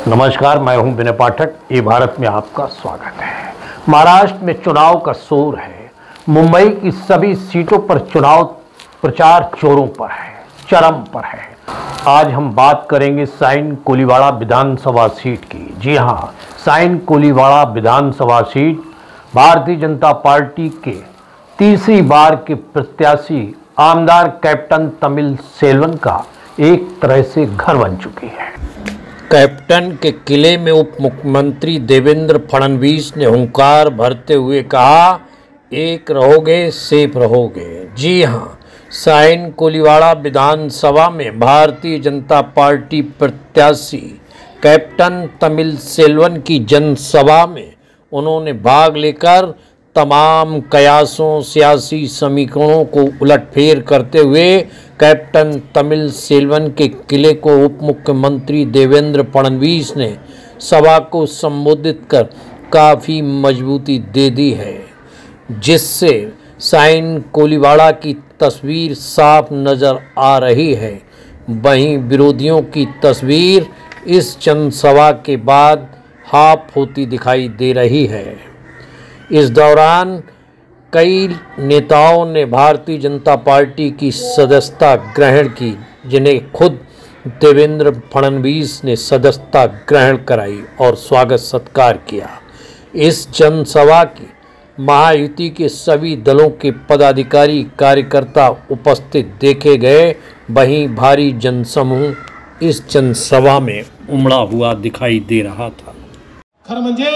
नमस्कार, मैं हूं विनय पाठक। ये भारत में आपका स्वागत है। महाराष्ट्र में चुनाव का शोर है। मुंबई की सभी सीटों पर चुनाव प्रचार जोरों पर है, चरम पर है। आज हम बात करेंगे साइन कोलीवाड़ा विधानसभा सीट की। जी हां, साइन कोलीवाड़ा विधानसभा सीट भारतीय जनता पार्टी के तीसरी बार के प्रत्याशी आमदार कैप्टन तमिल सेल्वन का एक तरह से घर बन चुकी है। कैप्टन के किले में उप मुख्यमंत्री देवेंद्र फडणवीस ने हुंकार भरते हुए कहा, एक रहोगे सेफ रहोगे। जी हां, साइन कोलीवाड़ा विधानसभा में भारतीय जनता पार्टी प्रत्याशी कैप्टन तमिल सेल्वन की जनसभा में उन्होंने भाग लेकर तमाम कयासों, सियासी समीकरणों को उलटफेर करते हुए कैप्टन तमिल सेल्वन के किले को उप मुख्यमंत्री देवेंद्र फडणवीस ने सभा को संबोधित कर काफ़ी मजबूती दे दी है, जिससे साइन कोलीवाड़ा की तस्वीर साफ नज़र आ रही है। वहीं विरोधियों की तस्वीर इस जनसभा के बाद हाफ होती दिखाई दे रही है। इस दौरान कई नेताओं ने भारतीय जनता पार्टी की सदस्यता ग्रहण की, जिन्हें खुद देवेंद्र फडणवीस ने सदस्यता ग्रहण कराई और स्वागत सत्कार किया। इस जनसभा की महायुति के सभी दलों के पदाधिकारी कार्यकर्ता उपस्थित देखे गए। वहीं भारी जनसमूह इस जनसभा में उमड़ा हुआ दिखाई दे रहा था। खरं म्हणजे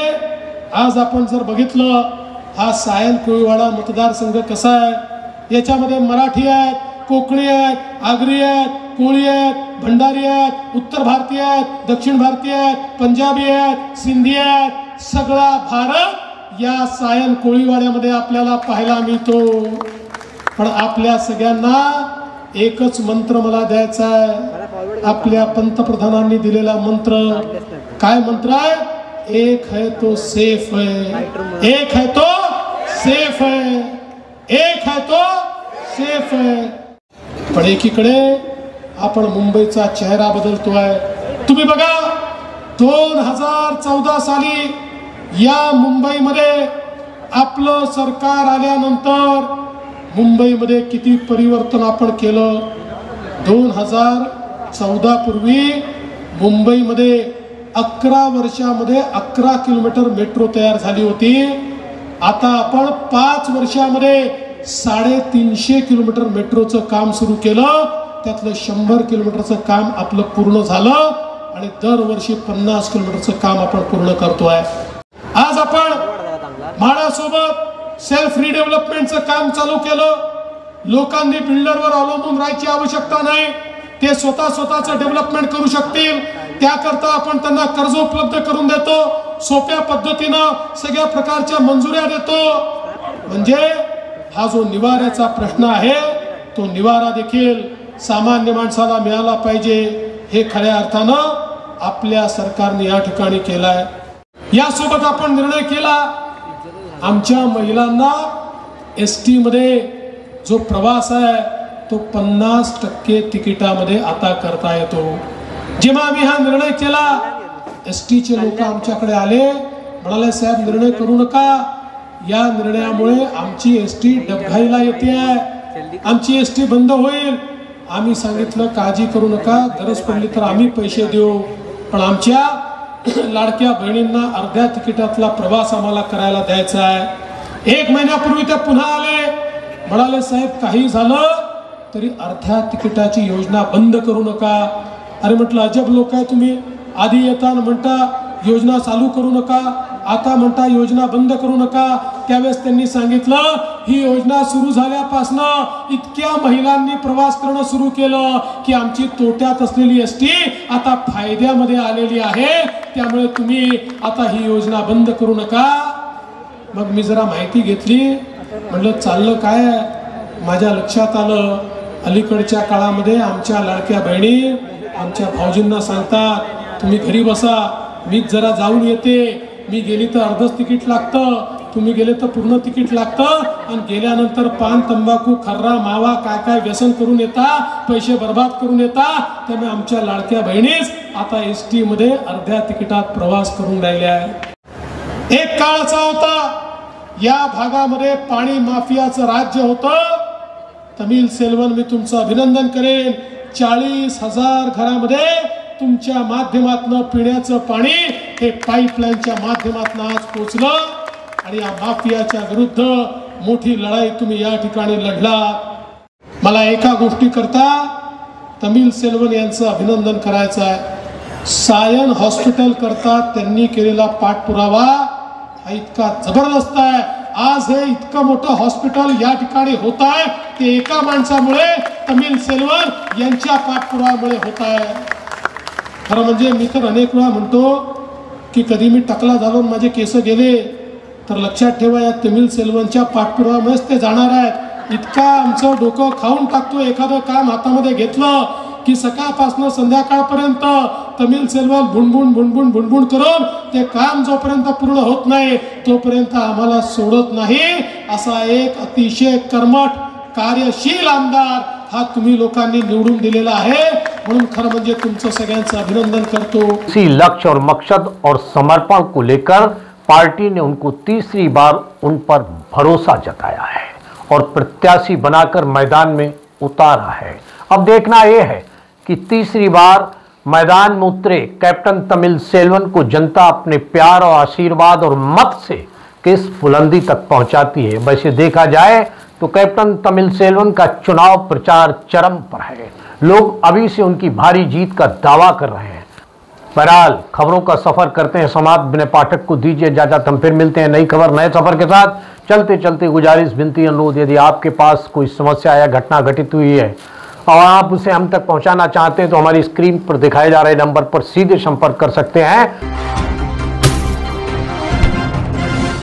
आज आपण जर बघितलं हा सायन कोळीवाडा मतदारसंघ कसा आहे, याच्यामध्ये मराठी आहेत, कोकणी आहेत, आगरी आहेत, कोळी आहेत, भंडारी आहेत, उत्तर भारतीय आहेत, दक्षिण भारतीय आहेत, पंजाबी आहेत, सिंधी आहेत, सगळा भारत या सायन कोळीवाड्यामध्ये आपल्याला पाहायला मिळतो। पण आपल्या सगळ्यांना एकच मंत्र मला द्यायचा आहे, आपल्या पंतप्रधानांनी दिलेला मंत्र। काय मंत्र आहे? एक है तो सेफ है, एक है तो सेफ है, एक है तो सेफ है। पण एकीकडे आपण मुंबईचा चेहरा बदलतोय। तुम्ही बघा, 2014 साली या मुंबईमध्ये आपलं सरकार आल्यानंतर मुंबईमध्ये किती परिवर्तन आपण केलं। 2014 पूर्वी मुंबईमध्ये 11 वर्षामध्ये 11 किलोमीटर मेट्रो तयार झाली होती। आता आपण 5 वर्षामध्ये 350 किलोमीटर मेट्रोचं काम सुरू केलं। त्यातलं 100 किलोमीटरचं काम आपलं पूर्ण झालं आणि दरवर्षी 50 किलोमीटरचं काम आपण पूर्ण करतोय। आज आपण म्हाडासोबत सेल्फ रिडेव्हलपमेंटचं काम चालू केलं। लोकांनी बिल्डरवर अवलंबून राहायची आवश्यकता नाही, ते स्वतःचं डेव्हलपमेंट करू शकतील। त्याकरता आपण त्यांना कर्ज उपलब्ध करून देतो, सोप्या पद्धतीनं सगळ्या प्रकारच्या मंजुऱ्या देतो। म्हणजे हा जो निवाऱ्याचा प्रश्न आहे, तो निवारा देखील सामान्य माणसाला मिळाला पाहिजे, हे खऱ्या अर्थानं आपल्या सरकारने या ठिकाणी केलाय। यासोबत आपण निर्णय केला, आमच्या महिलांना एसटी मध्ये जो प्रवास आहे तो 50% तिकिटामध्ये आता करता येतो। जेव्हा आम्ही हा निर्णय केला, एसटीचे लोक आमच्याकडे आले, म्हणाले साहेब निर्णय करू नका, या निर्णयामुळे आमची एसटी डबघाईला येते आहे, आमची एसटी बंद होईल। आम्ही सांगितलं काळजी करू नका, गरज पडली तर आम्ही पैसे देऊ, पण आमच्या लाडक्या बहिणींना अर्ध्या तिकिटातला प्रवास आम्हाला करायला द्यायचा आहे। 1 महिन्यापूर्वी ते पुन्हा आले, म्हणाले साहेब काही झालं तरी अर्ध्या तिकिटाची योजना बंद करू नका। अरे म्हटलं अजब लोक आहे तुम्ही, आधी येताना म्हणता योजना चालू करू नका, आता म्हणता योजना बंद करू नका। त्यावेळेस त्यांनी सांगितलं ही योजना सुरू झाल्यापासून इतक्या महिलांनी प्रवास करणं सुरू केलं की आमची तोट्यात असलेली एसटी आता फायद्यामध्ये आलेली आहे, त्यामुळे तुम्ही आता ही योजना बंद करू नका। मग मी जरा माहिती घेतली, म्हटलं चाललं काय। माझ्या लक्षात आलं, अलीकडच्या काळामध्ये आमच्या लाडक्या बहिणी आमच्या भाऊजींना सांगतात तुम्ही घरी बसा, मी जरा जाऊन येते, मी गेली तर अर्धच तिकीट लागतं, तुम्ही गेले तर पूर्ण तिकीट लागतं आणि गेल्यानंतर पान तंबाखू खर्रा मावा काय काय व्यसन करून येता, पैसे बर्बाद करून येता. त्यामुळे आमच्या लाडक्या बहिणीच आता एसटी मध्ये अर्ध्या तिकिटात प्रवास करून राहिल्या आहेत. एक काळ असा होता या भागामध्ये पाणी माफियाचं राज्य होतं. तमिल सेल्वन, मी तुमचं अभिनंदन करेन. 40,000 घरामध्ये तुमच्या माध्यमातून पिण्याचं पाणी हे पाईपलाईनच्या माध्यमातून आज पोहोचलं आणि या माफियाच्या विरुद्ध मोठी लढाई तुम्ही या ठिकाणी लढलात. मला एका गोष्टी करता तमिल सेल्वन यांचं अभिनंदन करायचं आहे. सायन हॉस्पिटल करता त्यांनी केलेला पाठपुरावा हा इतका जबरदस्त आहे. आज हे इतकं मोठं हॉस्पिटल या ठिकाणी होत आहे ते एका माणसामुळे, तमिल सेल्वन यांच्या पाठपुराव्यामुळे होत आहे. खरं म्हणजे मी तर अनेक वेळा म्हणतो की कधी मी टकला झालो माझे केस गेले तर लक्षात ठेवा या तमिल सेल्वनच्या पाठपुराव्यामुळेच ते जाणार आहेत. इतका आमचं डोकं खाऊन टाकतो एखादं काम हातामध्ये घेतलं की सकाळपासून संध्याकाळपर्यंत तमिल सेल्वन भुणभुण भुणभुण भुणभुण करून ते काम जोपर्यंत पूर्ण होत नाही तोपर्यंत आम्हाला सोडत नाही. असा एक अतिशय कर्मठ कार्यशील आमदार हा तुम्ही लोकांनी निवडून दिलेला आहे. म्हणून खरं म्हणजे तुमचं सगळ्यांचं अभिनंदन करतो. इसी लक्ष्य और मकसद और समर्पण को लेकर पार्टी ने उनको तीसरी बार उन पर भरोसा जताया है और प्रत्याशी बनाकर मैदान में उतारा है. अब देखना यह है कि तीसरी बार मैदान में उतरे कैप्टन तमिल सेल्वन को जनता अपने प्यार और आशीर्वाद और मत से किस बुलंदी तक पहुंचाती है. वैसे देखा जाए तो कैप्टन तमिल सेल्वन का चुनाव प्रचार चरम पर है. लोग अभी से उनकी भारी जीत का दावा कर रहे हैं. बहरहाल खबरों का सफर करते हैं समाप्त. विनय पाठक को दीजिए इजाजत. हम फिर मिलते हैं नई खबर नए सफर के साथ. चलते चलते गुजारिश, विनती, अनुरोध, यदि आपके पास कोई समस्या या घटना घटित हुई है और आप उसे हम तक पहुंचाना चाहते हैं तो हमारी स्क्रीन पर दिखाए जा रहे नंबर पर सीधे संपर्क कर सकते हैं.